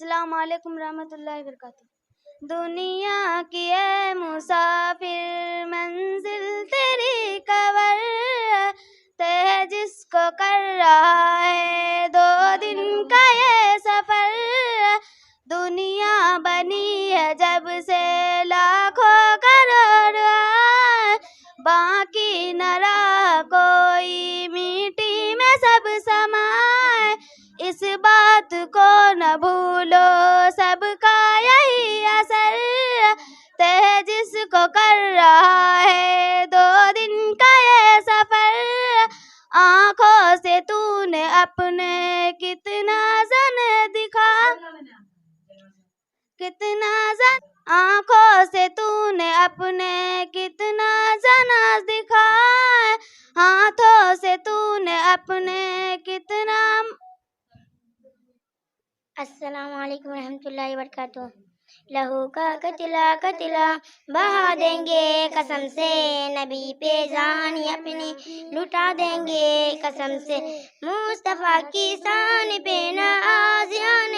السلام علیکم رحمۃ اللہ وبرکاتہ. دنیا کی اے مسافر منزل تیری کور تے جس کو کر رہا ہے 2 دن کا یہ سفر. دنیا بنی ہے جب سے لاکھوں کروڑ ہے، باقی نہ رہا کوئی میٹی میں سب سمائے. اس بات کو نہ بھولو سب کا یہی اثر، تے جس کو کر رہا ہے 2 دن کا یہ سفر. آنکھوں سے تو نے اپنے کتنا زن دکھا، کتنا زن آنکھوں سے تو نے اپنے کتنا زناز دکھائے، ہاتھوں سے تو نے اپنے کتنا. السلام علیکم ورحمۃ اللہ وبرکاتہ. لہو کا قطلہ بہا دیں گے قسم سے، نبی پہ جان اپنی لٹا دیں گے قسم سے. مصطفیٰ کی شان پہ نہ آزیان